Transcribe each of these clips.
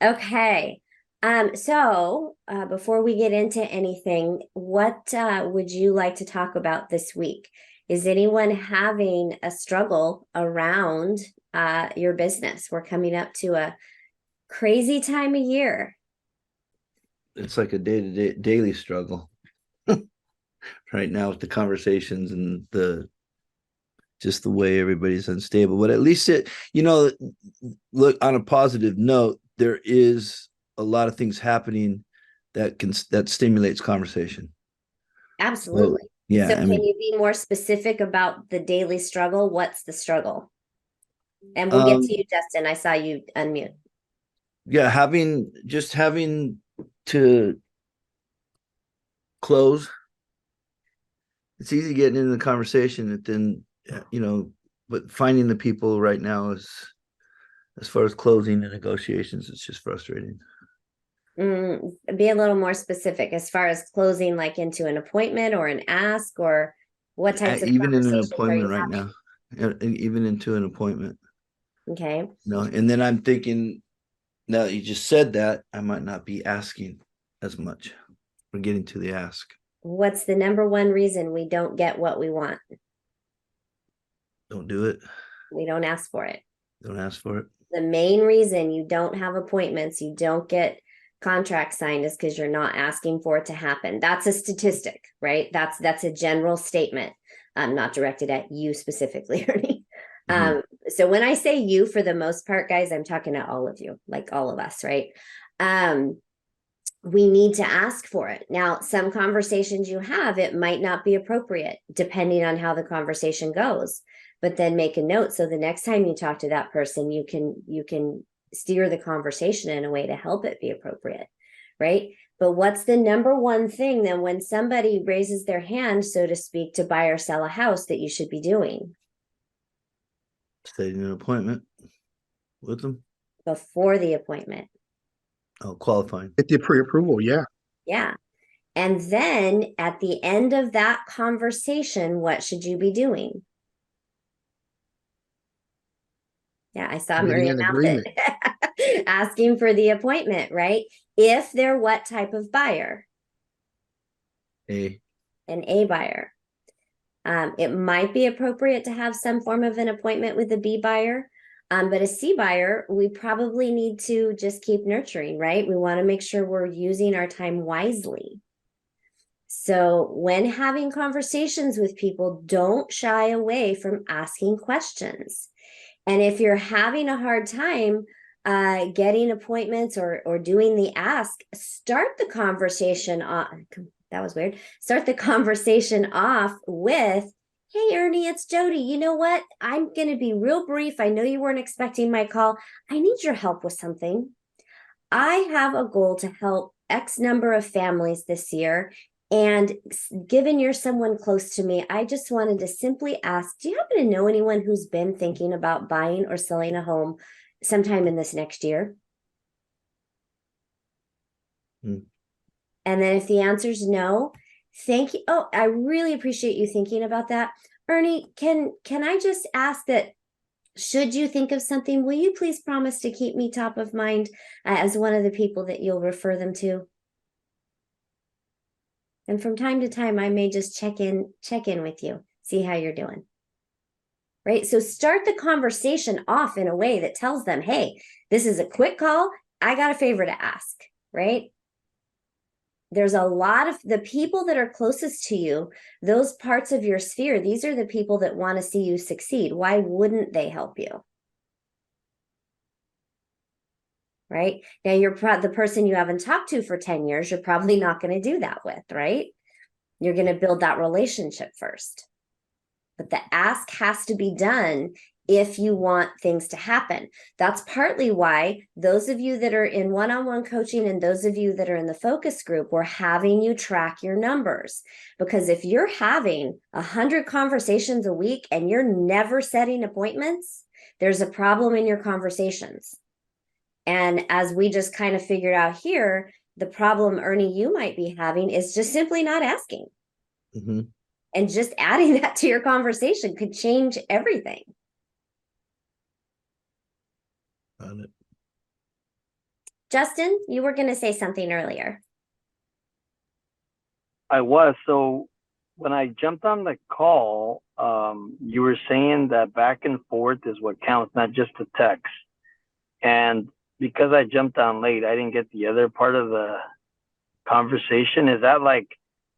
Okay. Before we get into anything, what would you like to talk about this week? Is anyone having a struggle around your business? We're coming up to a crazy time of year. It's like a day-to-day daily struggle right now with the conversations and the just the way everybody's unstable. But at least look, on a positive note, there is a lot of things happening that stimulates conversation. So Absolutely. So yeah, I can mean, you be more specific about the daily struggle? What's the struggle? And we'll get to um, you, Justin. I saw you unmute. yeah, having to close. It's easy getting into the conversation, and then but finding the people right now is, as far as closing and negotiations, it's just frustrating. Be a little more specific as far as closing, like into an appointment or an ask, or what types of Even in an conversations are appointment you right having? now, even into an appointment, Okay. and then I'm thinking, now that you just said that, I might not be asking as much. We're getting to the ask. What's the number one reason we don't get what we want? Don't do it. We don't ask for it. Don't ask for it. The main reason you don't have appointments, you don't get contracts signed is because you're not asking for it to happen. That's a statistic, right? That's a general statement, not directed at you specifically, Ernie. Mhm. So when I say you, for the most part, guys, I'm talking to all of you, like all of us, right? Um, we need to ask for it. Now, some conversations you have, it might not be appropriate depending on how the conversation goes. But then make a note so the next time you talk to that person, you can steer the conversation in a way to help it be appropriate, right? But what's the number one thing then when somebody raises their hand, so to speak, to buy or sell a house that you should be doing Setting an appointment with them. before the appointment? Oh, qualifying. Get the pre-approval, yeah. Yeah. And then at the end of that conversation, what should you be doing? Yeah, I saw Getting Maria an mouth agreement. it. Asking for the appointment, right? If they're what type of buyer? A. An A buyer. It might be appropriate to have some form of an appointment with a B buyer. But a C buyer, we probably need to just keep nurturing, right? We want to make sure we're using our time wisely. So, when having conversations with people, don't shy away from asking questions. And if you're having a hard time getting appointments or doing the ask, start the conversation on. That was weird. Start the conversation off with, "Hey, Ernie, it's Jodi. You know what? I'm going to be real brief. I know you weren't expecting my call. I need your help with something. I have a goal to help X number of families this year. And given you're someone close to me, I just wanted to simply ask, do you happen to know anyone who's been thinking about buying or selling a home sometime in this next year?" Hmm. And then if the answer is no, thank you. Oh, I really appreciate you thinking about that. Ernie, can I just ask that, should you think of something, will you please promise to keep me top of mind as one of the people that you'll refer them to? And from time to time, I may just check in with you, see how you're doing. Right. So start the conversation off in a way that tells them, hey, this is a quick call. I got a favor to ask. Right. There's a lot of the people that are closest to you, those parts of your sphere. These are the people that want to see you succeed. Why wouldn't they help you? Right. Now, the person you haven't talked to for 10 years, you're probably not going to do that with. Right. You're going to build that relationship first. But the ask has to be done if you want things to happen. That's partly why those of you that are in one-on-one coaching and those of you that are in the focus group, we're having you track your numbers. Because if you're having 100 conversations a week and you're never setting appointments, there's a problem in your conversations. And as we just kind of figured out here, the problem, Ernie, you might be having is just simply not asking. Mm-hmm. And just adding that to your conversation could change everything. Got it. Justin, you were going to say something earlier. I was. So when I jumped on the call, you were saying that back and forth is what counts, not just the text. And because I jumped on late, I didn't get the other part of the conversation. Is that like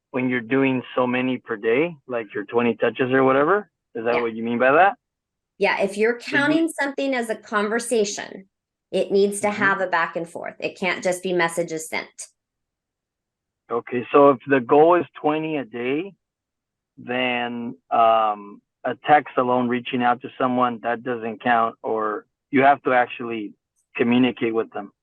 when you're doing so many per day, like your 20 touches or whatever? Is that what you mean by that? Yeah, if you're counting something as a conversation, it needs to have a back and forth. It can't just be messages sent. Okay, so if the goal is 20 a day, then a text alone reaching out to someone, that doesn't count, or you have to actually communicate with them.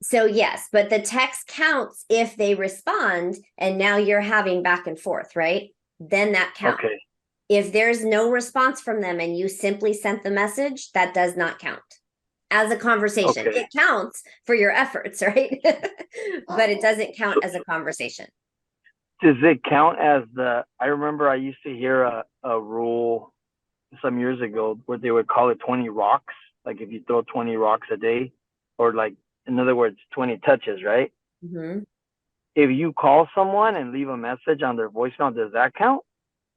So yes, but the text counts if they respond and now you're having back and forth, right? Then that counts. Okay. If there's no response from them and you simply sent the message, that does not count as a conversation. Okay. It counts for your efforts, right? But it doesn't count as a conversation. Does it count as I remember I used to hear a rule some years ago where they would call it 20 rocks. Like if you throw 20 rocks a day, or like, in other words, 20 touches, right? Mm-hmm. If you call someone and leave a message on their voicemail, does that count?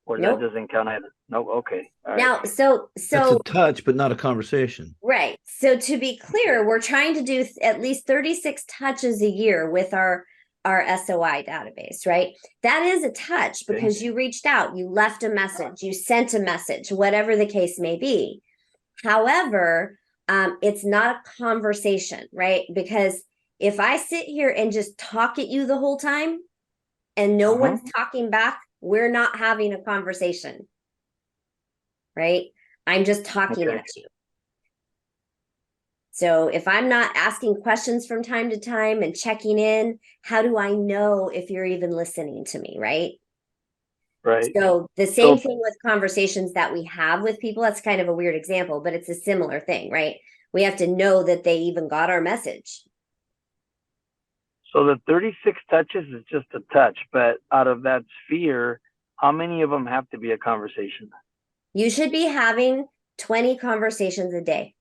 Or Nope. that doesn't count either? Nope. Okay. All now, right. so That's a touch, but not a conversation. Right. So to be clear, we're trying to do at least 36 touches a year with our SOI database, right? That is a touch because you reached out, you left a message, you sent a message, whatever the case may be. However, it's not a conversation, right? Because if I sit here and just talk at you the whole time and no one's talking back, we're not having a conversation, right? I'm just talking at you. So if I'm not asking questions from time to time and checking in, how do I know if you're even listening to me, right? Right. So the same thing with conversations that we have with people. That's kind of a weird example, but it's a similar thing, right? We have to know that they even got our message. So the 36 touches is just a touch, but out of that sphere, how many of them have to be a conversation? You should be having 20 conversations a day.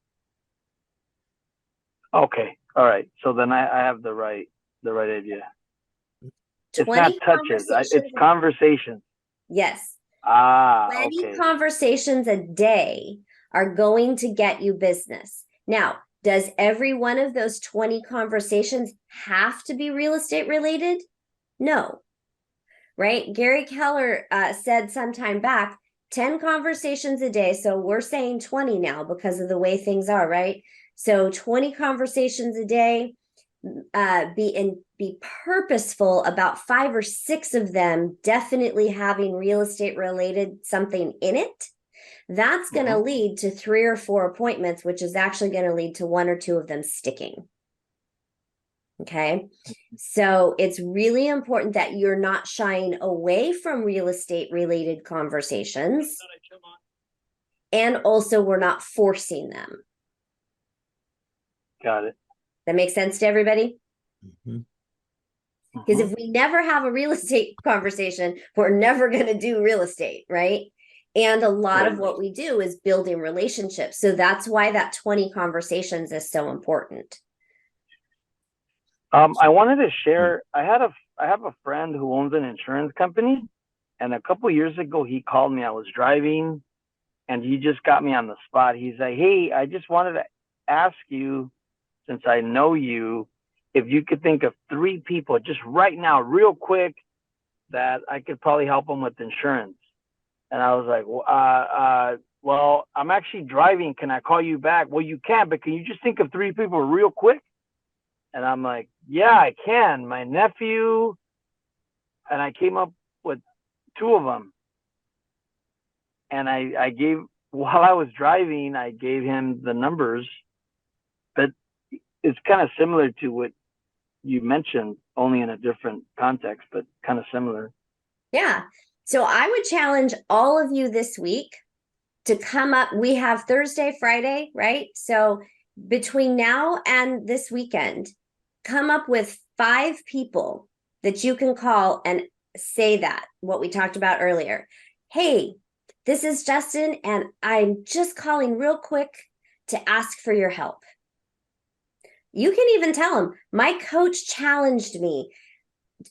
Okay. All right. So then I have the right idea. It's not touches. It's conversations. Yes. 20 okay. conversations a day are going to get you business. Now, does every one of those 20 conversations have to be real estate related? No. Right? Gary Keller said sometime back, 10 conversations a day. So we're saying 20 now because of the way things are, right? So 20 conversations a day, be purposeful about 5 or 6 of them definitely having real estate related something in it. That's going to lead to 3 or 4 appointments, which is actually going to lead to 1 or 2 of them sticking. Okay. So it's really important that you're not shying away from real estate related conversations. And also we're not forcing them. Got it. That makes sense to everybody? Because if we never have a real estate conversation, we're never going to do real estate, right? And a lot of what we do is building relationships. So that's why that 20 conversations is so important. I wanted to share, I have a friend who owns an insurance company, and a couple of years ago he called me. I was driving and he just got me on the spot. He's like, "Hey, I just wanted to ask you, since I know you, if you could think of 3 people just right now, real quick, that I could probably help them with insurance." And I was like, well, I'm actually driving. Can I call you back? Well, you can, but can you just think of 3 people real quick? And I'm like, yeah, I can. My nephew, and I came up with 2 of them. And while I was driving, I gave him the numbers. But it's kind of similar to what you mentioned, only in a different context, but kind of similar. Yeah. So I would challenge all of you this week to come up. We have Thursday, Friday, right? So between now and this weekend, come up with 5 people that you can call and say that, what we talked about earlier. Hey, this is Justin, and I'm just calling real quick to ask for your help. You can even tell them, my coach challenged me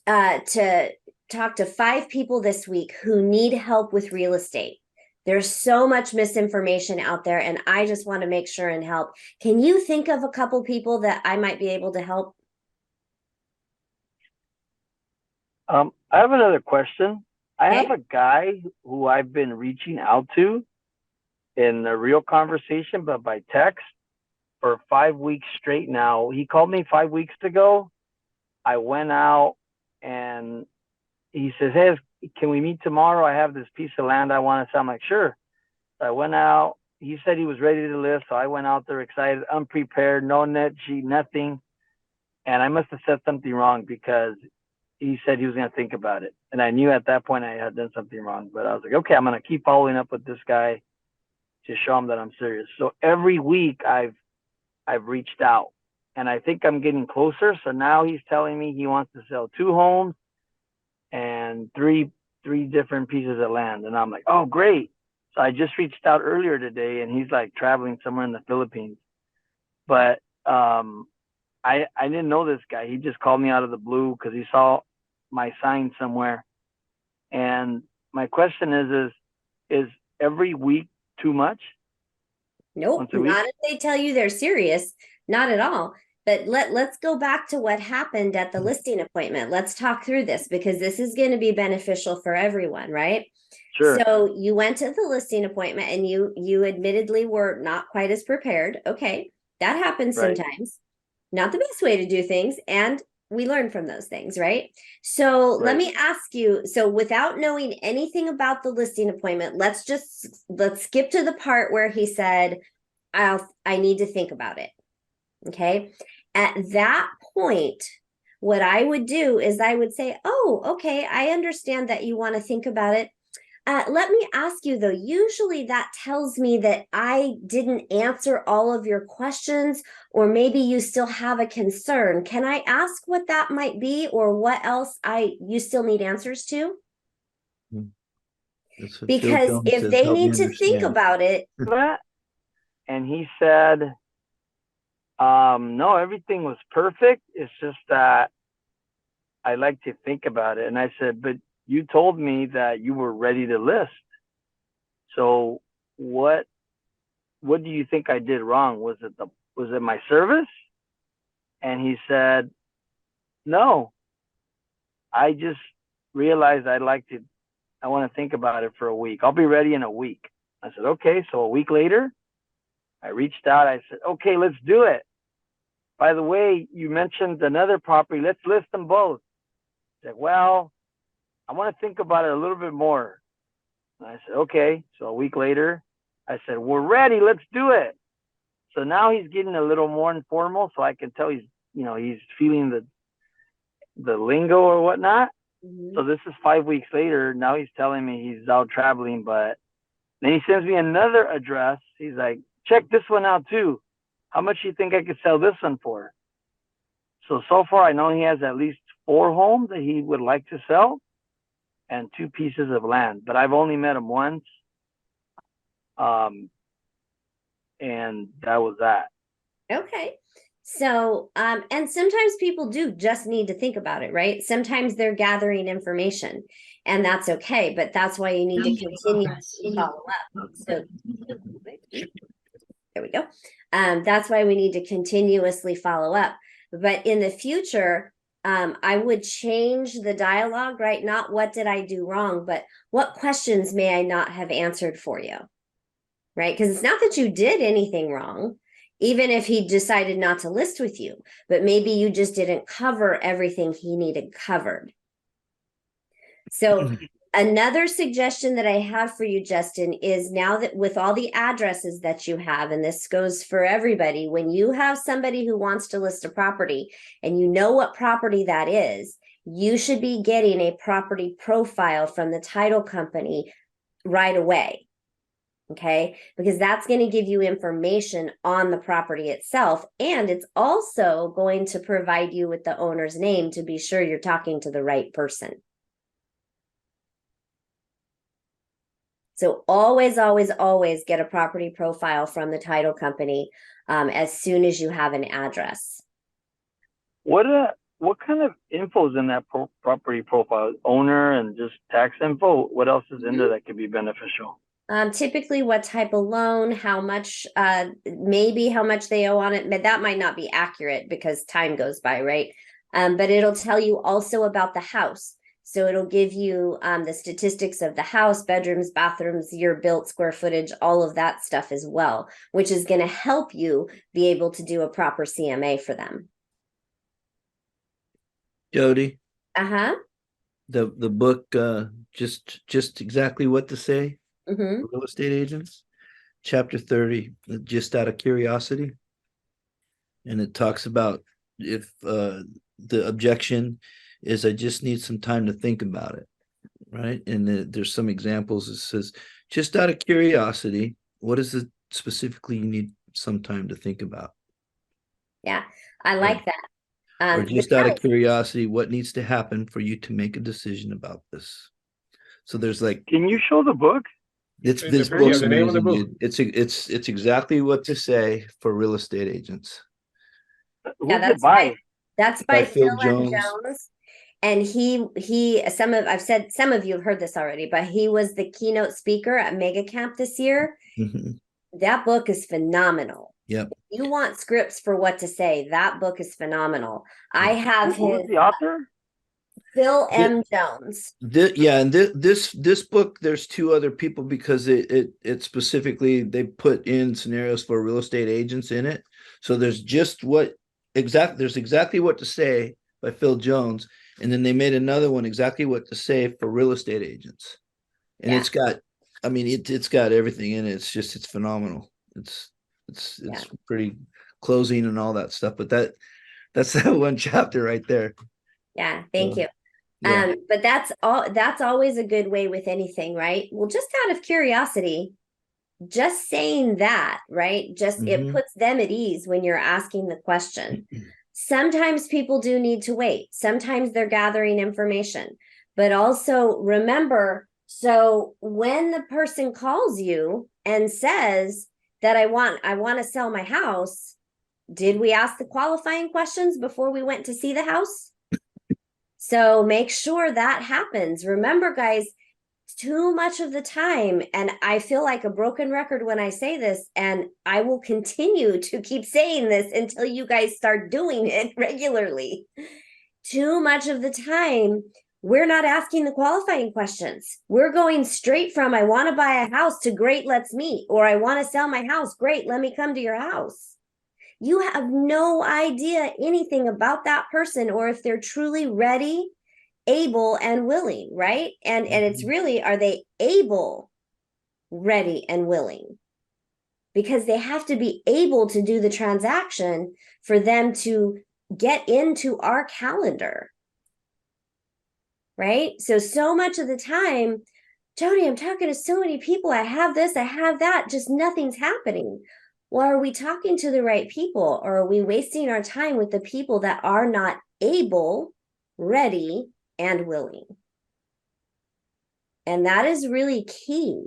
to talk to 5 people this week who need help with real estate. There's so much misinformation out there, and I just want to make sure and help. Can you think of a couple people that I might be able to help? I have another question. I Okay. have a guy who I've been reaching out to in a real conversation, but by text for 5 weeks straight now. He called me 5 weeks ago. I went out and he says, hey, can we meet tomorrow? I have this piece of land I want to sell. I'm like, sure. So I went out. He said he was ready to list. So I went out there excited, unprepared, no net sheet, nothing. And I must have said something wrong because he said he was going to think about it. And I knew at that point I had done something wrong. But I was like, okay, I'm going to keep following up with this guy to show him that I'm serious. So every week I've reached out, and I think I'm getting closer. So now he's telling me he wants to sell 2 homes and three different pieces of land. And I'm like, oh, great. So I just reached out earlier today, and he's like traveling somewhere in the Philippines. But I didn't know this guy. He just called me out of the blue because he saw my sign somewhere. And my question is every week too much? Nope, Once a week? not if they tell you they're serious, not at all. But let's go back to what happened at the listing appointment. Let's talk through this because this is going to be beneficial for everyone, right? Sure. So you went to the listing appointment and you admittedly were not quite as prepared. Okay, that happens Right. sometimes. Not the best way to do things, and we learn from those things, right? So let Right. me ask you, so without knowing anything about the listing appointment, let's skip to the part where he said, I need to think about it. Okay. At that point, what I would do is I would say, oh, okay, I understand that you want to think about it. Let me ask you though, usually that tells me that I didn't answer all of your questions, or maybe you still have a concern. Can I ask what that might be, or what else you still need answers to? That's what Phil Because Jones if says. they Help me need to think understand. about it, And he said, no, everything was perfect. It's just that I like to think about it. And I said, but you told me that you were ready to list. So what do you think I did wrong? Was it my service? And he said, no, I just realized I want to think about it for a week. I'll be ready in a week. I said, okay. So a week later, I reached out. I said, okay, let's do it. By the way, you mentioned another property. Let's list them both. He said, well, I want to think about it a little bit more. And I said, okay. So a week later, I said, we're ready. Let's do it. So now he's getting a little more informal. So I can tell he's feeling the lingo or whatnot. mm-hmm. So this is 5 weeks later. Now he's telling me he's out traveling, but then he sends me another address. He's like, check this one out too. How much do you think I could sell this one for? So far, I know he has at least 4 homes that he would like to sell and 2 pieces of land, but I've only met him once. And that was that. Okay. So, and sometimes people do just need to think about it, right? Sometimes they're gathering information, and that's okay, but that's why you need to continue to follow up. So, there we go. That's why we need to continuously follow up. But in the future, I would change the dialogue, right? Not what did I do wrong, but what questions may I not have answered for you, right? Because it's not that you did anything wrong, even if he decided not to list with you, but maybe you just didn't cover everything he needed covered. So another suggestion that I have for you, Justin, is now that with all the addresses that you have, and this goes for everybody, when you have somebody who wants to list a property and you know what property that is, you should be getting a property profile from the title company right away. Okay, because that's going to give you information on the property itself. And it's also going to provide you with the owner's name to be sure you're talking to the right person. So always, always, always get a property profile from the title company as soon as you have an address. What kind of info is in that property profile? Owner and just tax info? What else is in there that could be beneficial? Typically what type of loan, how much, maybe how much they owe on it, but that might not be accurate because time goes by, right? But it'll tell you also about the house. So it'll give you the statistics of the house, bedrooms, bathrooms, year built, square footage, all of that stuff as well, which is going to help you be able to do a proper CMA for them. Jodi, Uh-huh. the book, just exactly what to say Mm-hmm. for real estate agents, chapter 30, just out of curiosity. And it talks about if the objection is I just need some time to think about it, right? And there's some examples. It says, just out of curiosity, what is it specifically you need some time to think about? Yeah, I like that. Or just out of curiosity, what needs to happen for you to make a decision about this? So there's like, Can you show the book? this Yeah, book's the name of the amazing, book. dude. It's exactly what to say for real estate agents. Who's it by? That's By by Phil Phil M. Jones. Jones. And I've said some of you have heard this already, but he was the keynote speaker at Mega Camp this year. Mhm. That book is phenomenal. Yep. If you want scripts for what to say, that book is phenomenal. I have Who's his the author? Phil M. Jones. Yeah, and this book, there's two other people because it specifically they put in scenarios for real estate agents in it. So there's exactly what to say by Phil Jones, and then they made another one exactly what to say for real estate agents. And Yeah. it's got, I mean, it's got everything in it. It's phenomenal. It's Yeah. pretty closing and all that stuff. But that's that one chapter right there. Yeah, thank you. Yeah. But that's always a good way with anything, right? Well, just out of curiosity, just saying that, right? Just it Mhm. puts them at ease when you're asking the question. Sometimes people do need to wait. Sometimes they're gathering information. But also remember, so when the person calls you and says that I want to sell my house, did we ask the qualifying questions before we went to see the house? So make sure that happens. Remember, guys, too much of the time, and I feel like a broken record when I say this, and I will continue to keep saying this until you guys start doing it regularly. Too much of the time, we're not asking the qualifying questions. We're going straight from I want to buy a house to great, let's meet, or I want to sell my house, great, let me come to your house. You have no idea anything about that person or if they're truly ready, able, and willing, right? And it's really, are they able, ready, and willing? Because they have to be able to do the transaction for them to get into our calendar, right? So much of the time, Jodi, I'm talking to so many people. I have this, I have that, just nothing's happening. Well, are we talking to the right people, or are we wasting our time with the people that are not able, ready, and willing? And that is really key.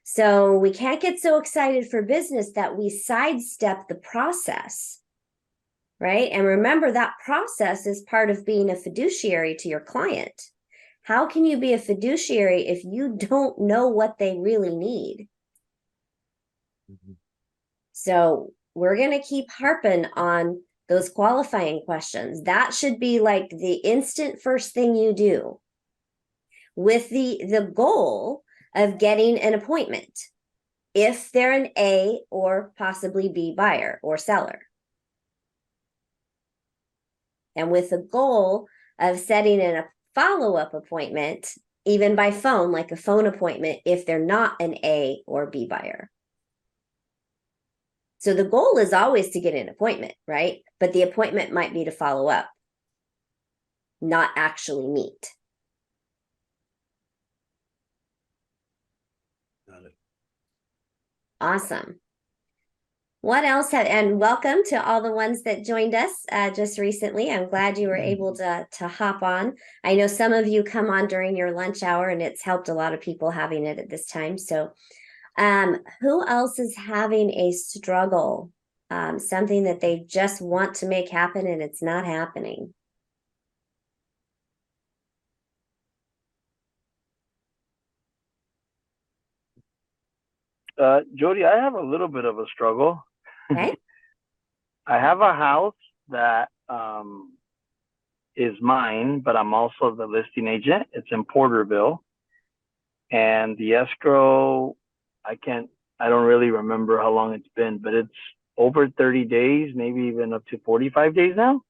So we can't get so excited for business that we sidestep the process, right? And remember, that process is part of being a fiduciary to your client. How can you be a fiduciary if you don't know what they really need? So we're going to keep harping on those qualifying questions. That should be like the instant first thing you do, with the goal of getting an appointment if they're an A or possibly B buyer or seller. And with the goal of setting in a follow-up appointment, even by phone, like a phone appointment, if they're not an A or B buyer. So the goal is always to get an appointment, right? But the appointment might be to follow up, not actually meet. Got it. Awesome. What else and welcome to all the ones that joined us just recently. I'm glad you were able to hop on. I know some of you come on during your lunch hour, and it's helped a lot of people having it at this time. So who else is having a struggle something that they just want to make happen and it's not happening. Jodi, I have a little bit of a struggle. Okay. I have a house that is mine, but I'm also the listing agent. It's in Porterville. And the escrow, I don't really remember how long it's been, but it's over 30 days, maybe even up to 45 days now.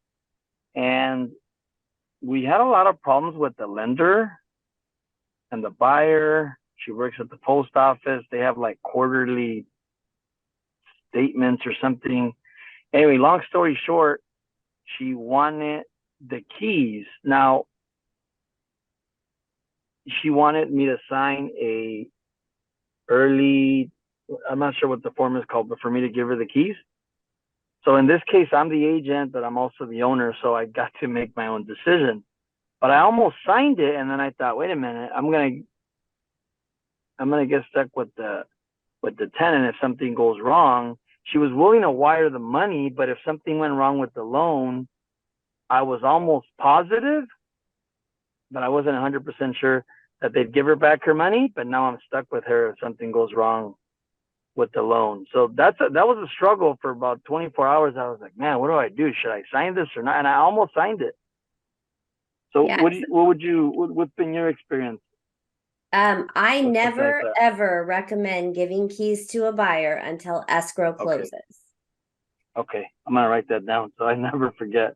And we had a lot of problems with the lender and the buyer. She works at the post office. They have like quarterly statements or something. Anyway, long story short, she wanted the keys. Now, she wanted me to sign a early, I'm not sure what the form is called, but for me to give her the keys. So in this case, I'm the agent, but I'm also the owner. So I got to make my own decision, but I almost signed it. And then I thought, wait a minute, I'm going to get stuck with the tenant if something goes wrong. She was willing to wire the money, but if something went wrong with the loan, I was almost positive, but I wasn't 100% sure that they'd give her back her money. But now I'm stuck with her if something goes wrong with the loan. So that was a struggle for about 24 hours. I was like, man, what do I do? Should I sign this or not? And I almost signed it. So Yeah. what's been your experience? I never ever recommend giving keys to a buyer until escrow closes. Okay. I'm going to write that down so I never forget.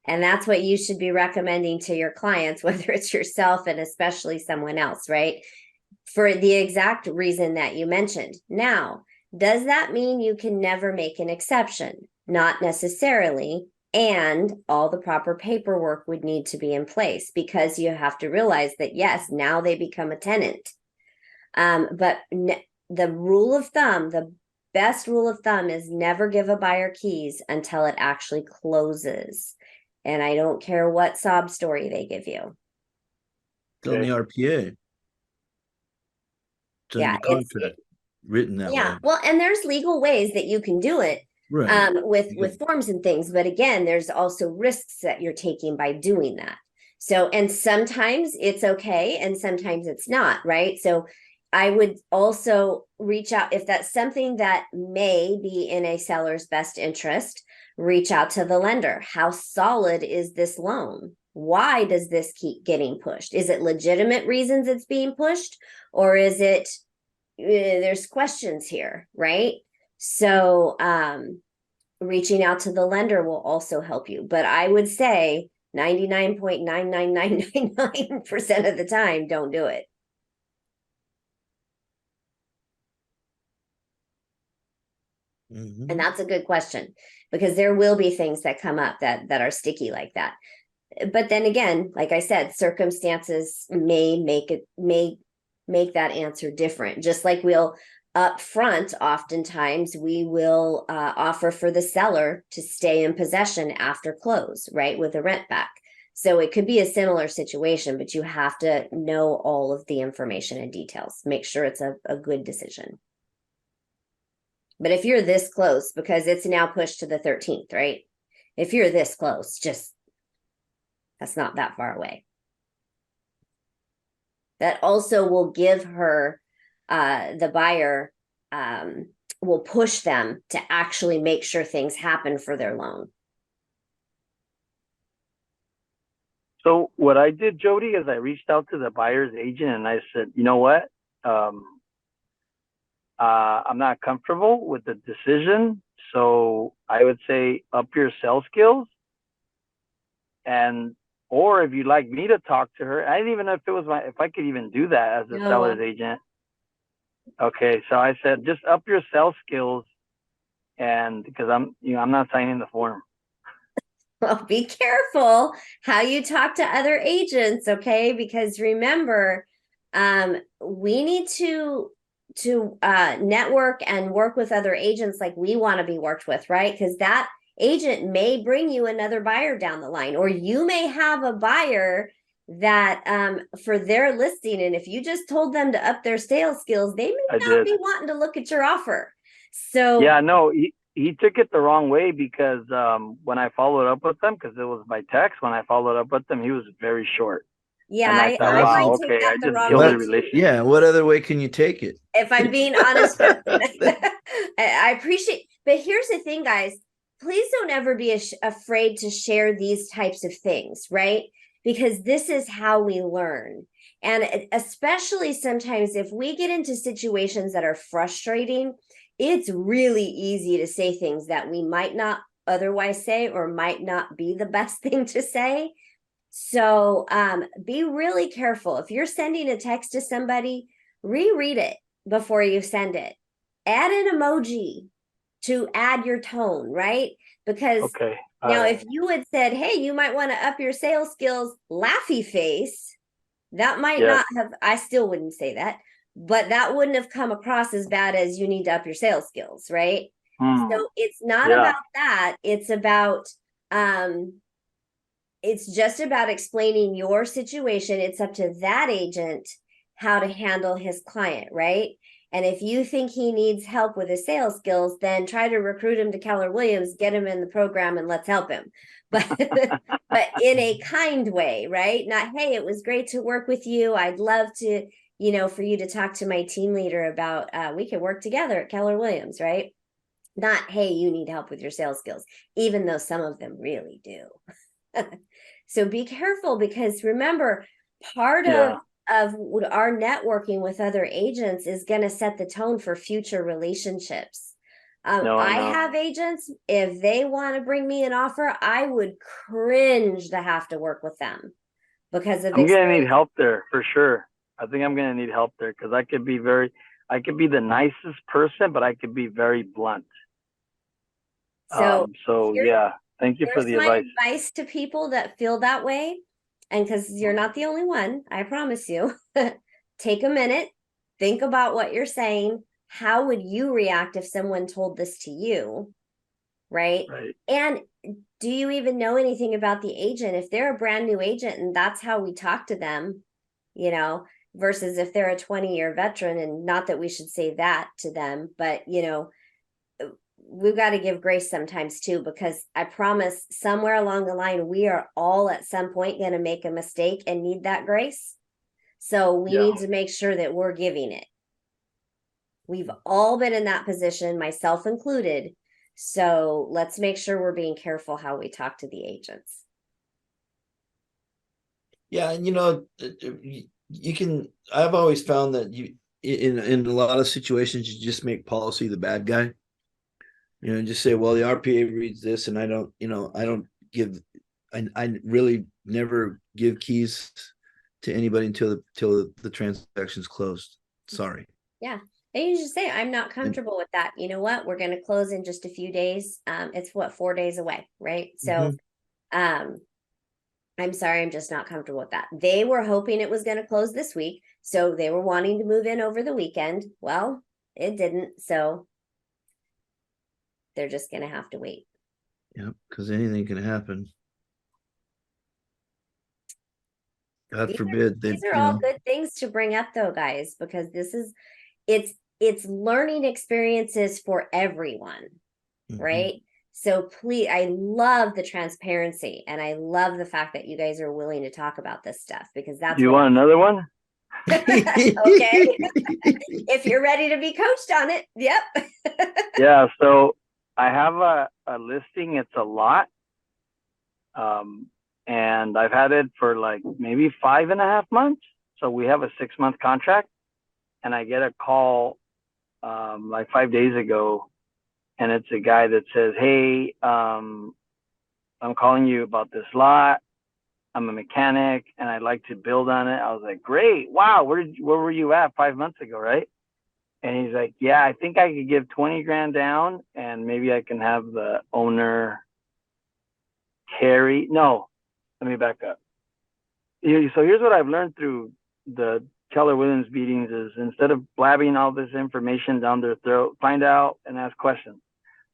And that's what you should be recommending to your clients, whether it's yourself and especially someone else, right? For the exact reason that you mentioned. Now, does that mean you can never make an exception? Not necessarily. And all the proper paperwork would need to be in place, because you have to realize that, yes, now they become a tenant. But the rule of thumb, the best rule of thumb is never give a buyer keys until it actually closes. And I don't care what sob story they give you. It's on the RPA. It's in the contract, written that way. Well, and there's legal ways that you can do it, right, with forms and things. But again, there's also risks that you're taking by doing that. So, and sometimes it's okay and sometimes it's not, right? So I would also reach out if that's something that may be in a seller's best interest. Reach out to the lender. How solid is this loan? Why does this keep getting pushed? Is it legitimate reasons it's being pushed, or is it there's questions here, right? So reaching out to the lender will also help you. But I would say 99.99999% of the time, don't do it. And that's a good question, because there will be things that come up that are sticky like that. But then again, like I said, circumstances may make that answer different. Just like we'll up front, oftentimes we will offer for the seller to stay in possession after close, right, with the rent back. So it could be a similar situation, but you have to know all of the information and details. Make sure it's a good decision. But if you're this close, because it's now pushed to the 13th, right? If you're this close, just that's not that far away. That also will give her, the buyer, will push them to actually make sure things happen for their loan. So what I did, Jodi, is I reached out to the buyer's agent and I said, you know what? I'm not comfortable with the decision. So I would say up your sales skills, or if you'd like me to talk to her, I didn't even know if I could even do that as a seller's agent. Okay. So I said, just up your sales skills, and because I'm not signing the form. Well, be careful how you talk to other agents, okay? Because remember, we need to network and work with other agents like we want to be worked with, right? Because that agent may bring you another buyer down the line, or you may have a buyer that for their listing, and if you just told them to up their sales skills, they may not be wanting to look at your offer. So yeah, no, he took it the wrong way because when I followed up with them, because it was by text, when I followed up with them, he was very short. Yeah, And I thought, I wow, might take okay, that I the just wrong killed way the What? relationship. Yeah. What other way can you take it? if I'm being honest, Justin. I appreciate, but here's the thing, guys. Please don't ever be afraid to share these types of things, right? Because this is how we learn. And especially sometimes if we get into situations that are frustrating, it's really easy to say things that we might not otherwise say or might not be the best thing to say. So be really careful. If you're sending a text to somebody, reread it before you send it. Add an emoji to add your tone, right? Because Okay. now if you had said, hey, you might want to up your sales skills, laughy face, that might Yes. not have, I still wouldn't say that, but that wouldn't have come across as bad as you need to up your sales skills, right? So it's not Yeah. about that. It's just about explaining your situation. It's up to that agent how to handle his client, right? And if you think he needs help with his sales skills, then try to recruit him to Keller Williams, get him in the program, and let's help him. But but in a kind way, right? Not, hey, it was great to work with you. I'd love to, for you to talk to my team leader about we could work together at Keller Williams, right? Not, hey, you need help with your sales skills, even though some of them really do. So be careful, because remember, part Yeah. of our networking with other agents is going to set the tone for future relationships. No, I I know. have agents, if they want to bring me an offer, I would cringe to have to work with them because of I'm gonna need experience. help there for sure. I think I'm gonna need help there because I could be the nicest person, but I could be very blunt. So So here's yeah, thank you for here's the my advice. advice to people that feel that way. And because you're not the only one, I promise you, take a minute, think about what you're saying. How would you react if someone told this to you? Right. Right. And do you even know anything about the agent? If they're a brand new agent and that's how we talk to them, versus if they're a 20-year veteran, and not that we should say that to them, but we've got to give grace sometimes too, because I promise somewhere along the line, we are all at some point going to make a mistake and need that grace. So we Yeah. need to make sure that we're giving it. We've all been in that position, myself included. So let's make sure we're being careful how we talk to the agents. Yeah, and you can. I've always found that in a lot of situations you just make policy the bad guy. Just say, well, the RPA reads this, and I don't give. I really never give keys to anybody until the transaction's closed. Sorry. Yeah. And you just say, I'm not comfortable with that. You know what? We're going to close in just a few days. It's 4 days away, right? So, I'm sorry, I'm just not comfortable with that. They were hoping it was going to close this week, so they were wanting to move in over the weekend. Well, it didn't, so they're just going to have to wait. Yep, because anything can happen. God forbid that These are all good things to bring up, though, guys, because it's learning experiences for everyone, right? So please, I love the transparency, and I love the fact that you guys are willing to talk about this stuff, because that's Do you want another one? okay. If you're ready to be coached on it. Yep. Yeah. So I have a listing. It's a lot. And I've had it for like maybe 5.5 months. So we have a 6-month contract, and I get a call like 5 days ago, and it's a guy that says, hey, I'm calling you about this lot. I'm a mechanic and I'd like to build on it. I was like, great. Wow. Where were you at 5 months ago? Right. And he's like, yeah, I think I could give 20 grand down and maybe I can have the owner carry. No, let me back up. So here's what I've learned through the Keller Williams meetings is, instead of blabbing all this information down their throat, find out and ask questions.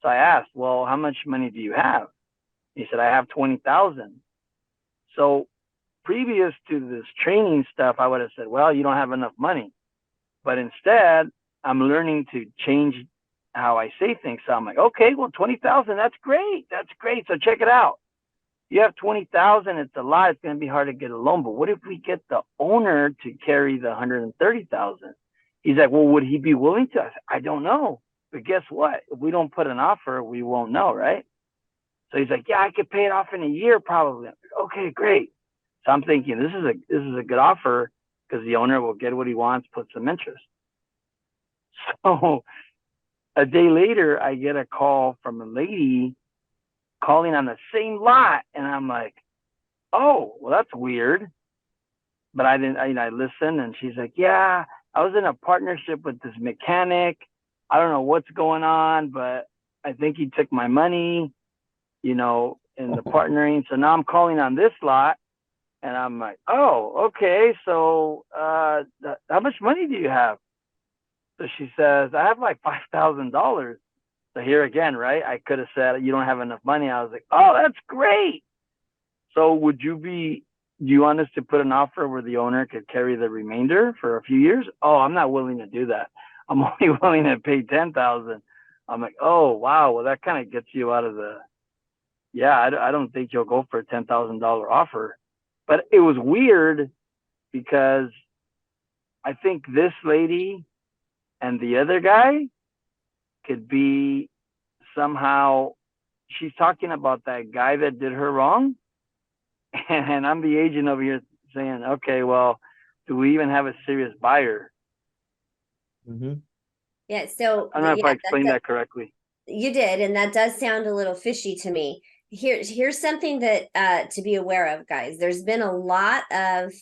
So I asked, well, how much money do you have? He said, I have 20,000. So previous to this training stuff, I would have said, well, you don't have enough money. But instead, I'm learning to change how I say things. So I'm like, okay, well, 20,000, that's great. That's great. So check it out. You have 20,000, it's a lot. It's going to be hard to get a loan. But what if we get the owner to carry the 130,000? He's like, well, would he be willing to? I said, I don't know. But guess what? If we don't put an offer, we won't know, right? So he's like, yeah, I could pay it off in a year probably. Okay, great. So I'm thinking this is a good offer because the owner will get what he wants, put some interest. So a day later, I get a call from a lady calling on the same lot, and I'm like, oh, well, that's weird. But I didn't. I listened, and she's like, yeah, I was in a partnership with this mechanic. I don't know what's going on, but I think he took my money, in the partnering. So now I'm calling on this lot, and I'm like, oh, okay. So how much money do you have? So she says, I have like $5,000. So here again, right? I could have said, you don't have enough money. I was like, oh, that's great. So do you want us to put an offer where the owner could carry the remainder for a few years? Oh, I'm not willing to do that. I'm only willing to pay 10,000. I'm like, oh, wow. Well, that kind of gets you out of I don't think you'll go for a $10,000 offer. But it was weird because I think this lady and the other guy could be somehow, she's talking about that guy that did her wrong. And I'm the agent over here saying, okay, well, do we even have a serious buyer? Mm-hmm. Yeah. So I don't know if I explained that correctly. You did, and that does sound a little fishy to me. Here's something that to be aware of, guys. There's been a lot of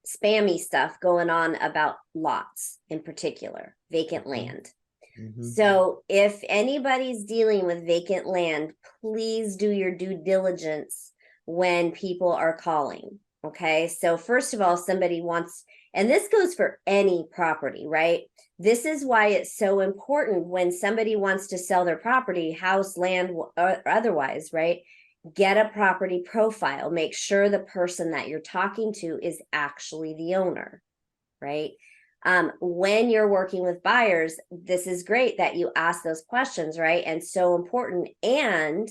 spammy stuff going on about lots, in particular, vacant land. Mm-hmm. So if anybody's dealing with vacant land, please do your due diligence when people are calling. Okay. So first of all, somebody wants, and this goes for any property, right? This is why it's so important when somebody wants to sell their property, house, land, or otherwise, right? Get a property profile. Make sure the person that you're talking to is actually the owner, right? When you're working with buyers, this is great that you ask those questions, right? And so important. And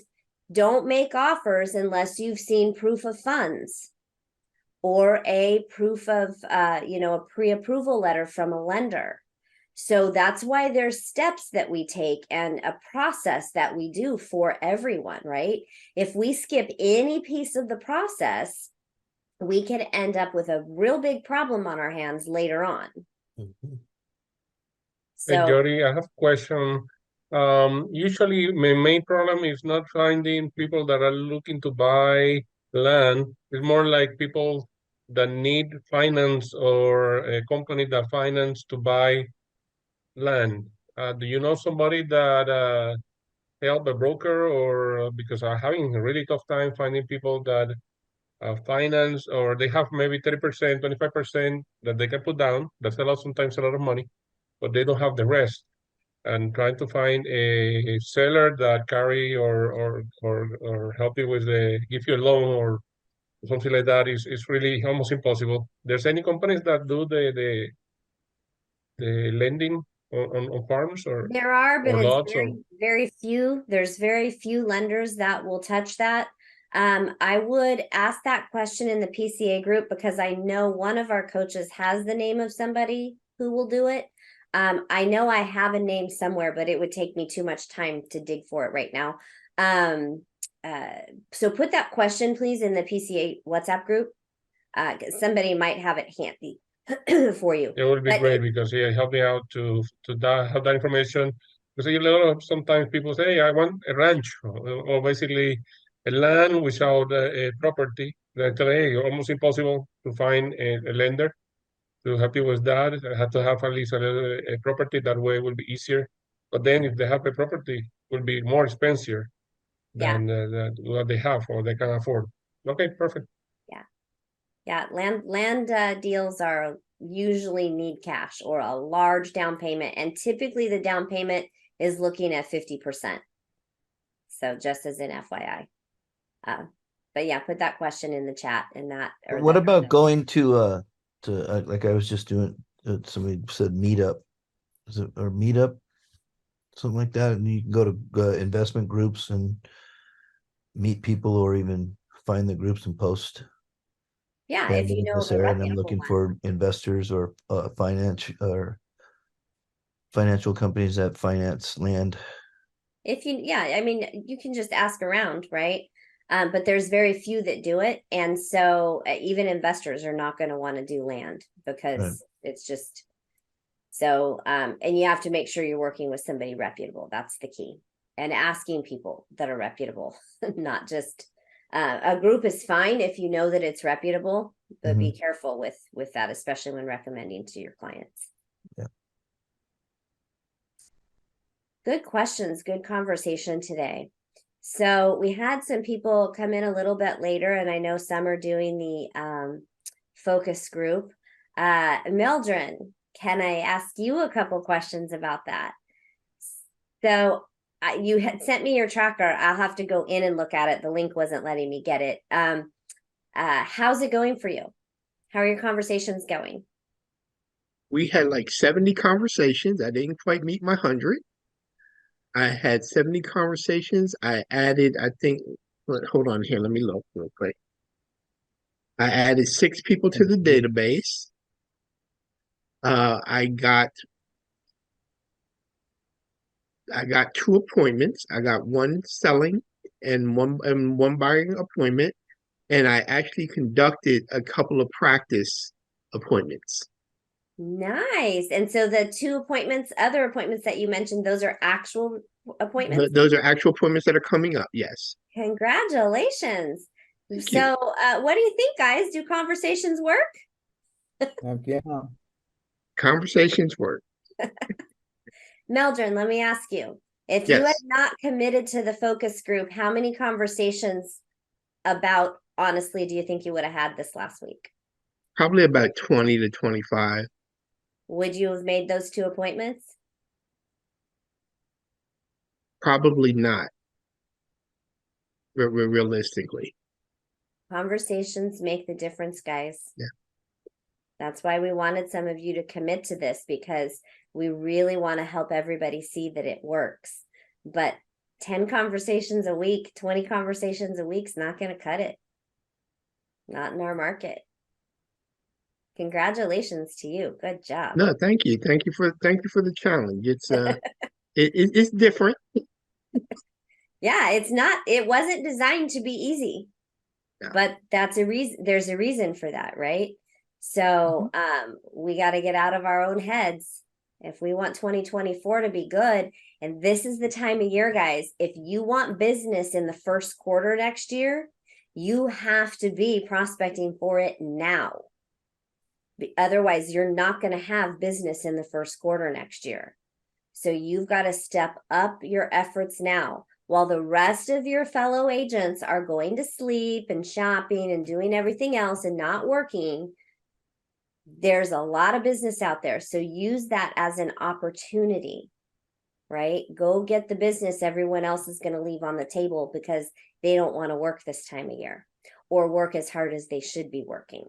don't make offers unless you've seen proof of funds or a proof of, a pre-approval letter from a lender. So that's why there's steps that we take and a process that we do for everyone, right? If we skip any piece of the process, we could end up with a real big problem on our hands later on. Mm-hmm. So, Hey, Jodi, I have a question. Usually my main problem is not finding people that are looking to buy land. It's more like people that need finance or a company that finance to buy land. Do you know somebody that help a broker or because I'm having a really tough time finding people that finance or they have maybe 30%, 25% that they can put down. That's sometimes a lot of money, but they don't have the rest. And trying to find a seller that carry or help you with give you a loan or something like that is really almost impossible. There's any companies that do the lending on farms there are, but or it's lots or very few. There's very few lenders that will touch that. I would ask that question in the PCA group because I know one of our coaches has the name of somebody who will do it. I know I have a name somewhere, but it would take me too much time to dig for it right now. So put that question, please, in the PCA WhatsApp group. Somebody might have it handy for you. it would be great because help me out to have that information. Because a lot of sometimes people say, hey, I want a ranch or basically a land without a property. They tell, hey, almost impossible to find a lender to help you with that. I have to have at least a property. That way it will be easier. But then if they have a property, it will be more expensive than what they have or they can afford. Okay, perfect. Yeah, land deals are usually need cash or a large down payment, and typically the down payment is looking at 50%. So just as an FYI. But yeah, put that question in the chat and that. What about going to like I was just doing? Somebody said meetup. or meetup, something like that, and you can go to investment groups and meet people, or even find the groups and post. Yeah, Hey, if you know of a Sarah, and I'm reputable looking one. for investors or financial companies that finance land. If you, yeah, I mean, you can just ask around, right? But there's very few that do it. And so even investors are not going to want to do land because Right. it's just so, and you have to make sure you're working with somebody reputable. That's the key. And asking people that are reputable, not just a group is fine if you know that it's reputable, but be careful with that, especially when recommending to your clients. Yeah. Good questions, good conversation today. So we had some people come in a little bit later, and I know some are doing the focus group. Mildred, can I ask you a couple questions about that? So you had sent me your tracker. I'll have to go in and look at it. The link wasn't letting me get it. How's it going for you? How are your conversations going? We had like 70 conversations. I didn't quite meet my 100. I had 70 conversations. I added, I think, hold on here. Let me look real quick. I added 6 people to the database. I got 2 appointments. I got one selling and one buying appointment. And I actually conducted a couple of practice appointments. Nice. And so the two appointments, other appointments that you mentioned, those are actual appointments? Those are actual appointments that are coming up. Yes. Congratulations. Thank So, you. what do you think, guys? Do conversations work? Yeah. Conversations work. Mildred, let me ask you, if you had Yes. not committed to the focus group, how many conversations about honestly do you think you would have had this last week? Probably about 20 to 25. Would you have made those two appointments? Probably not, realistically. Conversations make the difference, guys. Yeah. That's why we wanted some of you to commit to this, because we really want to help everybody see that it works. But 10 conversations a week, 20 conversations a week is not going to cut it. Not in our market. Congratulations to you. Good job. No, thank you. Thank you for the challenge. It's it's different. Yeah, it wasn't designed to be easy. Yeah. But that's a reason, there's a reason for that, right? So we got to get out of our own heads if we want 2024 to be good. And this is the time of year, guys. If you want business in the first quarter next year, you have to be prospecting for it now. Otherwise, you're not going to have business in the first quarter next year. So you've got to step up your efforts now. While the rest of your fellow agents are going to sleep and shopping and doing everything else and not working, there's a lot of business out there. So use that as an opportunity, right? Go get the business everyone else is going to leave on the table because they don't want to work this time of year or work as hard as they should be working.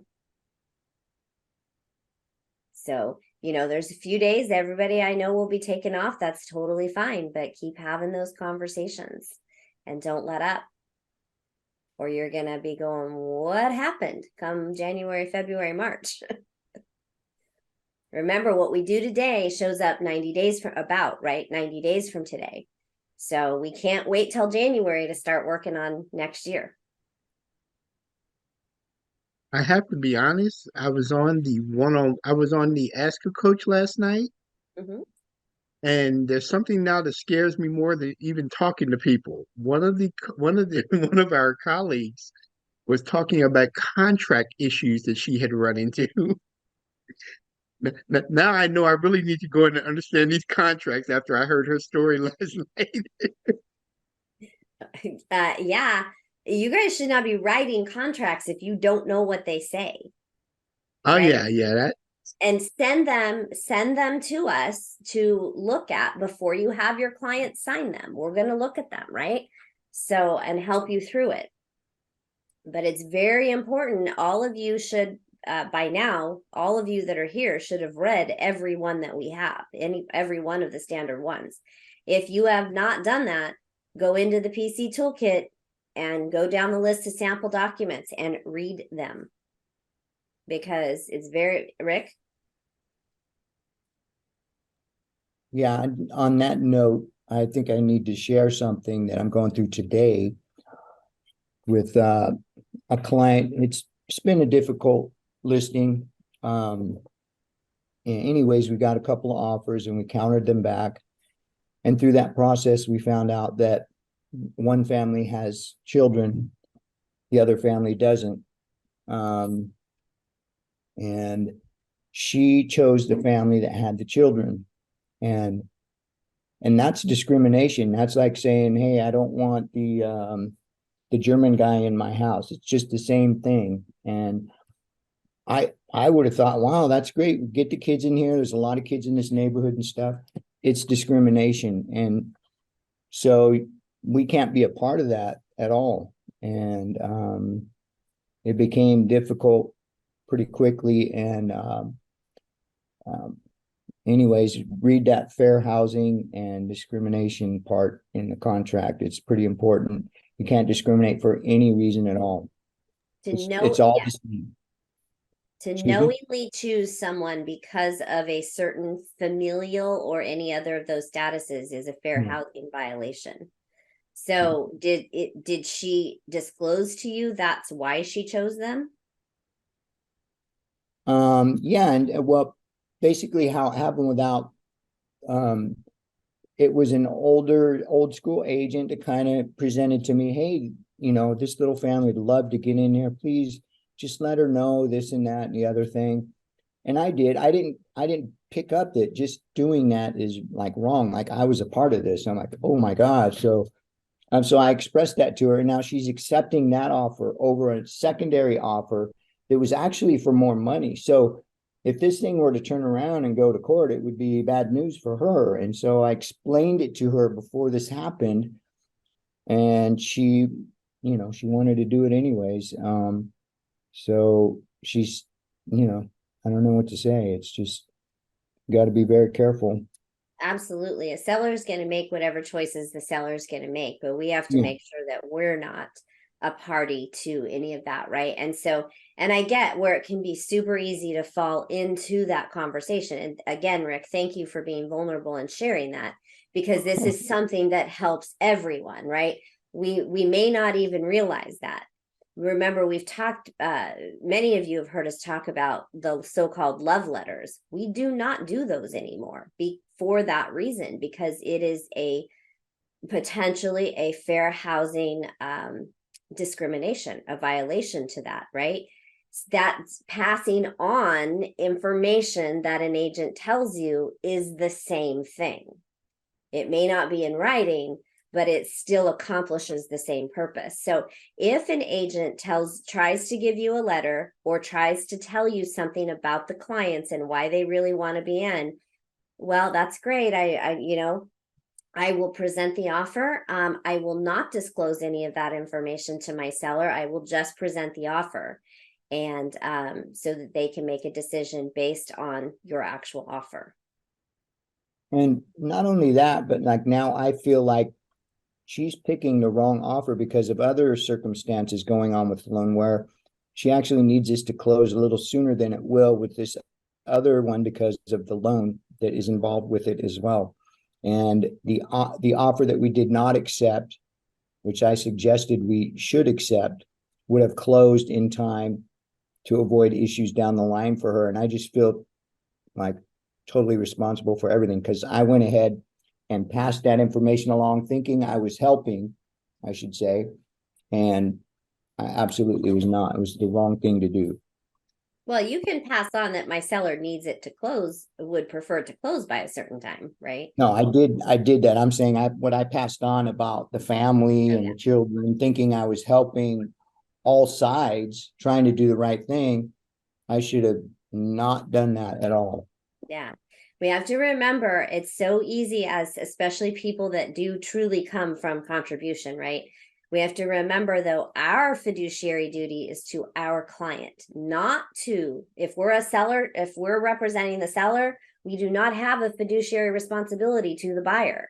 So, there's a few days everybody I know will be taken off. That's totally fine, but keep having those conversations and don't let up. Or you're going to be going, what happened come January, February, March? Remember, what we do today shows up 90 days from 90 days from today. So we can't wait till January to start working on next year. I have to be honest. I was on the Ask a Coach last night, and there's something now that scares me more than even talking to people. One of one of our colleagues was talking about contract issues that she had run into. Now I know I really need to go in and understand these contracts after I heard her story last night. Yeah, you guys should not be writing contracts if you don't know what they say. Oh right? yeah, that. And send them to us to look at before you have your client sign them. We're going to look at them, right? So, and help you through it. But it's very important. All of you should by now, all of you that are here should have read every one that we have, every one of the standard ones. If you have not done that, go into the PC toolkit and go down the list of sample documents and read them, because it's very, Rick. Yeah, on that note, I think I need to share something that I'm going through today with a client. It's been a difficult listing. Anyways, we got a couple of offers and we countered them back. And through that process, we found out that one family has children, the other family doesn't. And she chose the family that had the children. And that's discrimination. That's like saying, hey, I don't want the German guy in my house. It's just the same thing. And I would have thought, wow, that's great. Get the kids in here. There's a lot of kids in this neighborhood and stuff. It's discrimination. And so we can't be a part of that at all. And it became difficult pretty quickly. And anyways, read that fair housing and discrimination part in the contract. It's pretty important. You can't discriminate for any reason at all. It's all the same. To knowingly choose someone because of a certain familial or any other of those statuses is a fair housing violation. So did she disclose to you that's why she chose them? Yeah, and well, basically how it happened without it was an old school agent that kind of presented to me, hey, this little family would love to get in here. Please just let her know this and that and the other thing. And I did. I didn't pick up that just doing that is like wrong. Like I was a part of this. I'm like, oh my God. So I expressed that to her, and now she's accepting that offer over a secondary offer that was actually for more money. So if this thing were to turn around and go to court, it would be bad news for her. And so I explained it to her before this happened, and she wanted to do it anyways. So she's, I don't know what to say. It's just got to be very careful. Absolutely. A seller is going to make whatever choices the seller is going to make, but we have to make sure that we're not a party to any of that, right? And so, and I get where it can be super easy to fall into that conversation. And again, Rick, thank you for being vulnerable and sharing that, because this is something that helps everyone, right? We may not even realize that. Remember, we've talked, many of you have heard us talk about the so-called love letters. We do not do those anymore for that reason, because it is potentially a fair housing discrimination, a violation to that, right? That's passing on information that an agent tells you is the same thing. It may not be in writing, but it still accomplishes the same purpose. So if an agent tries to give you a letter or tries to tell you something about the clients and why they really want to be in, well, that's great. I will present the offer. I will not disclose any of that information to my seller. I will just present the offer, and so that they can make a decision based on your actual offer. And not only that, but like now I feel like she's picking the wrong offer because of other circumstances going on with the loan, where she actually needs this to close a little sooner than it will with this other one because of the loan that is involved with it as well. And the offer that we did not accept, which I suggested we should accept, would have closed in time to avoid issues down the line for her. And I just feel like totally responsible for everything, because I went ahead and passed that information along thinking I was helping, I should say. And I absolutely was not. It was the wrong thing to do. Well, you can pass on that my seller needs it to close, would prefer to close by a certain time, right? No, I did that. I'm saying what I passed on about the family and the children, thinking I was helping all sides, trying to do the right thing. I should have not done that at all. Yeah. We have to remember, it's so easy, as especially people that do truly come from contribution, right? We have to remember, though, our fiduciary duty is to our client, not to, if we're a seller, if we're representing the seller, we do not have a fiduciary responsibility to the buyer,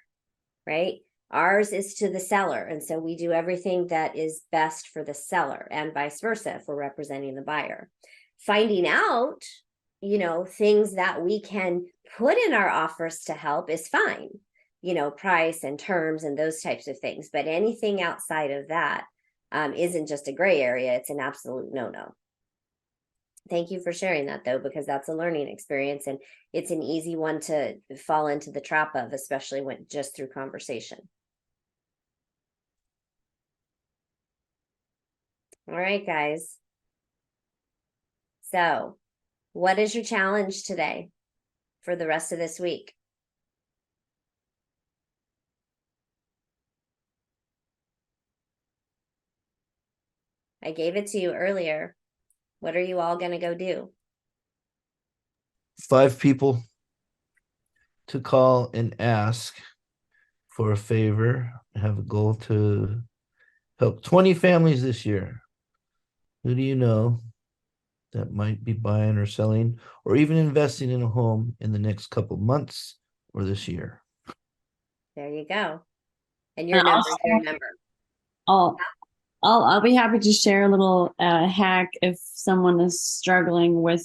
right? Ours is to the seller. And so we do everything that is best for the seller, and vice versa if we're representing the buyer. Finding out, things that we can put in our offers to help is fine. Price and terms and those types of things. But anything outside of that isn't just a gray area. It's an absolute no-no. Thank you for sharing that, though, because that's a learning experience, and it's an easy one to fall into the trap of, especially when just through conversation. All right, guys. So, what is your challenge today for the rest of this week? I gave it to you earlier. What are you all going to go do? 5 people to call and ask for a favor. I have a goal to help 20 families this year. Who do you know that might be buying or selling or even investing in a home in the next couple months or this year? There you go. And your And number also, is your number. I'll be happy to share a little hack if someone is struggling with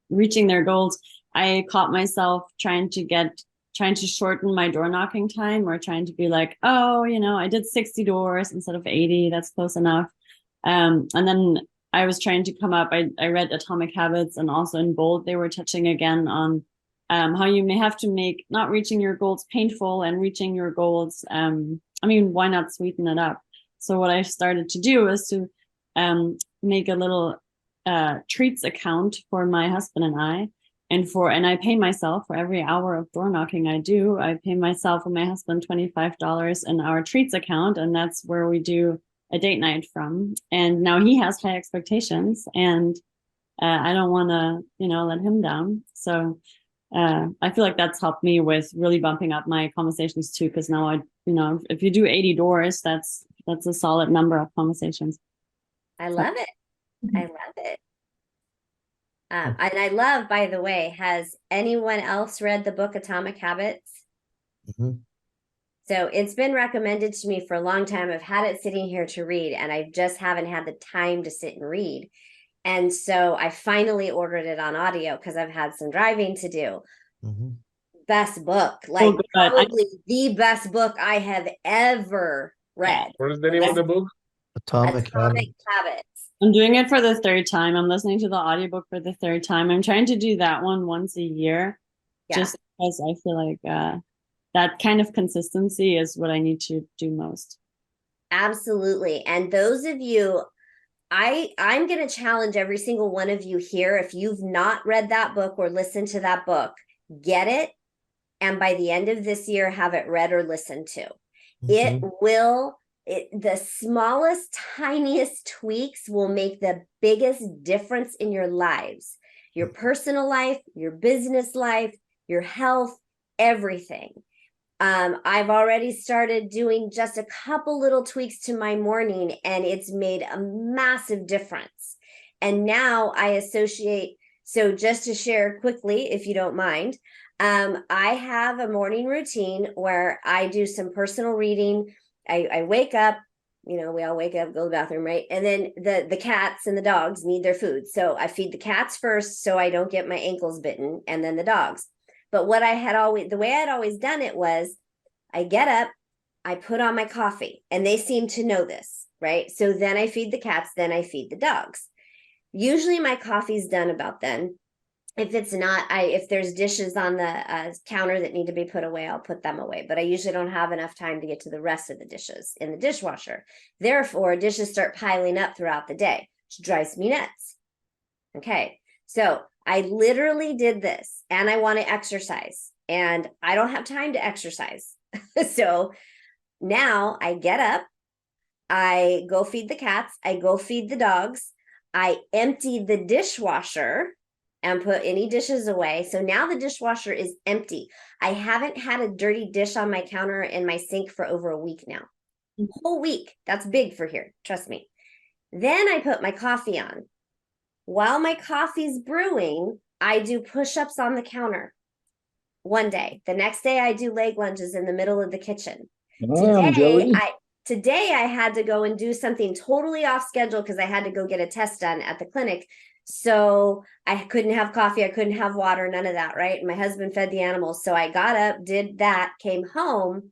reaching their goals. I caught myself trying to shorten my door knocking time, or trying to be like, oh, I did 60 doors instead of 80. That's close enough. And then I was trying to come up. I read Atomic Habits, and also in Bold, they were touching again on how you may have to make not reaching your goals painful, and reaching your goals. Why not sweeten it up? So what I started to do is to make a little treats account for my husband and I. And I pay myself for every hour of door knocking I do. I pay myself and my husband $25 in our treats account, and that's where we do a date night from. And now he has high expectations, and I don't want to, let him down. So I feel like that's helped me with really bumping up my conversations too, because now if you do 80 doors, that's a solid number of conversations. I love it. I love it. And I love, by the way, has anyone else read the book Atomic Habits? Mm-hmm. So it's been recommended to me for a long time. I've had it sitting here to read, and I just haven't had the time to sit and read. And so I finally ordered it on audio because I've had some driving to do. Mm-hmm. Best book, probably the best book I have ever read. What is the name of the book? Atomic Habits. I'm doing it for the 3rd time. I'm listening to the audiobook for the 3rd time. I'm trying to do that one once a year, just because I feel like that kind of consistency is what I need to do most. Absolutely. And those of you, I'm going to challenge every single one of you here. If you've not read that book or listened to that book, get it. And by the end of this year, have it read or listened to. Mm-hmm. The smallest, tiniest tweaks will make the biggest difference in your lives, your personal life, your business life, your health, everything. I've already started doing just a couple little tweaks to my morning, and it's made a massive difference. And now I associate, so just to share quickly, if you don't mind, I have a morning routine where I do some personal reading. I wake up, we all wake up, go to the bathroom, right? And then the cats and the dogs need their food. So I feed the cats first so I don't get my ankles bitten, and then the dogs. But the way I'd always done it was I get up, I put on my coffee, and they seem to know this, right? So then I feed the cats, then I feed the dogs. Usually my coffee's done about then. If it's not, if there's dishes on the counter that need to be put away, I'll put them away. But I usually don't have enough time to get to the rest of the dishes in the dishwasher. Therefore, dishes start piling up throughout the day, which drives me nuts. Okay, so I literally did this, and I want to exercise, and I don't have time to exercise. So now I get up, I go feed the cats, I go feed the dogs, I empty the dishwasher and put any dishes away. So now the dishwasher is empty. I haven't had a dirty dish on my counter in my sink for over a week now. whole week. That's big for here. Trust me. Then I put my coffee on. While my coffee's brewing, I do push-ups on the counter. One day. The next day I do leg lunges in the middle of the kitchen. Damn, Jody. Today I had to go and do something totally off schedule because I had to go get a test done at the clinic. So I couldn't have coffee. I couldn't have water, none of that, right? My husband fed the animals. So I got up, did that, came home,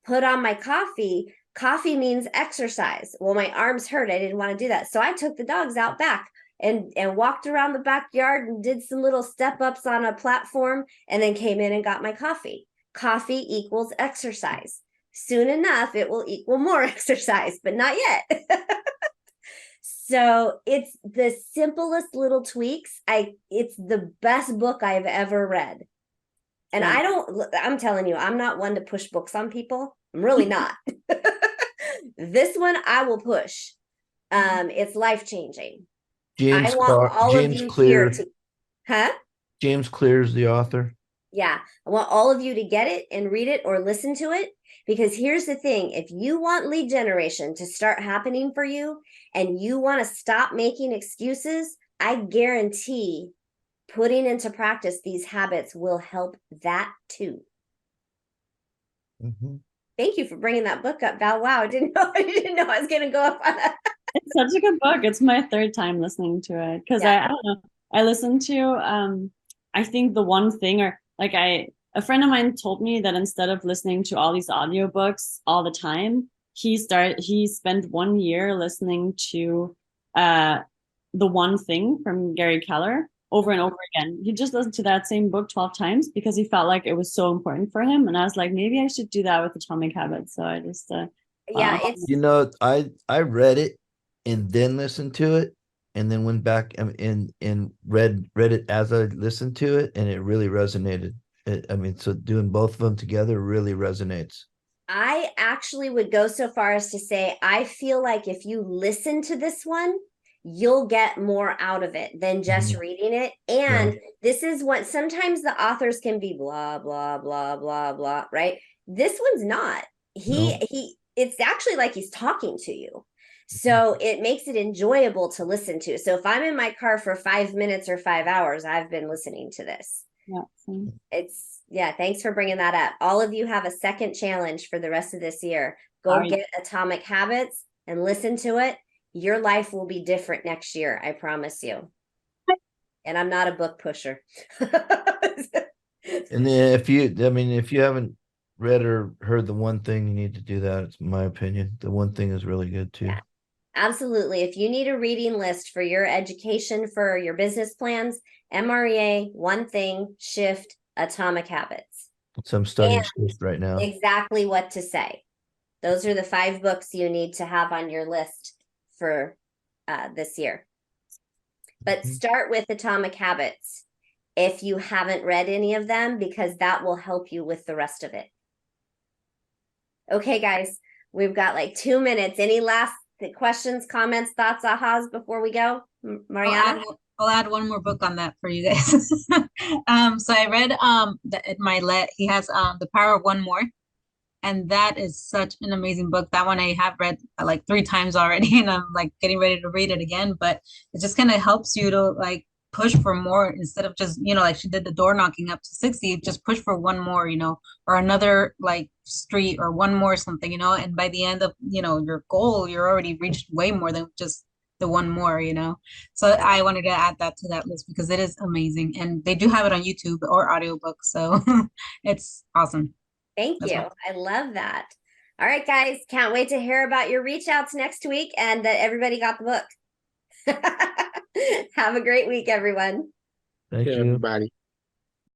put on my coffee. Coffee means exercise. Well, my arms hurt. I didn't want to do that. So I took the dogs out back and walked around the backyard and did some little step ups on a platform and then came in and got my coffee. Coffee equals exercise. Soon enough, it will equal more exercise, but not yet. So it's the simplest little tweaks. It's the best book I've ever read. And I'm telling you, I'm not one to push books on people. I'm really not. This one I will push. It's life-changing. James I want all of James you Clear. here to, huh? James Clear is the author. Yeah, I want all of you to get it and read it or listen to it, because here's the thing. If you want lead generation to start happening for you and you want to stop making excuses, I guarantee putting into practice these habits will help that too. Mm-hmm. Thank you for bringing that book up, Val. Wow, I didn't know I was going to go up on that. It's such a good book. It's my third time listening to it because Yeah. I don't know. I listened to I think the one thing, or like a friend of mine told me that instead of listening to all these audiobooks all the time, he spent 1 year listening to The One Thing from Gary Keller over and over again. He just listened to that same book 12 times because he felt like it was so important for him. And I was like, maybe I should do that with Atomic Habits. So I just Yeah, it's You know, I read it and then listened to it and then went back and read it as I listened to it, and it really resonated. So doing both of them together really resonates. I actually would go so far as to say, I feel like if you listen to this one, you'll get more out of it than just reading it. And this is what sometimes the authors can be blah, blah, blah, blah, blah, right? This one's not. It's actually like he's talking to you. So it makes it enjoyable to listen to. So if I'm in my car for 5 minutes or 5 hours, I've been listening to this. Yeah. Thanks for bringing that up. All of you have a second challenge for the rest of this year. Go get Atomic Habits and listen to it. Your life will be different next year. I promise you. And I'm not a book pusher. And then if you haven't read or heard The One Thing, you need to do that. It's my opinion. The One Thing is really good too. Yeah, absolutely. If you need a reading list for your education, for your business plans, MREA, One Thing, Shift, Atomic Habits. So I'm studying Shift right now. Exactly what to say. Those are the 5 books you need to have on your list for this year. But start with Atomic Habits if you haven't read any of them, because that will help you with the rest of it. Okay, guys, we've got like 2 minutes. Any last questions, comments, thoughts, ahas before we go? Mariana? I'll add one more book on that for you guys. So I read he has The Power of One More. And that is such an amazing book. That one I have read like 3 times already, and I'm like getting ready to read it again. But it just kind of helps you to like push for more instead of just, like she did the door knocking up to 60, just push for one more, or another like street or one more something, and by the end of, your goal, you're already reached way more than just the one more, So I wanted to add that to that list because it is amazing. And they do have it on YouTube or audiobook. So it's awesome. Thank you. I love that. All right, guys. Can't wait to hear about your reach outs next week and that everybody got the book. Have a great week, everyone. Thank you, everybody.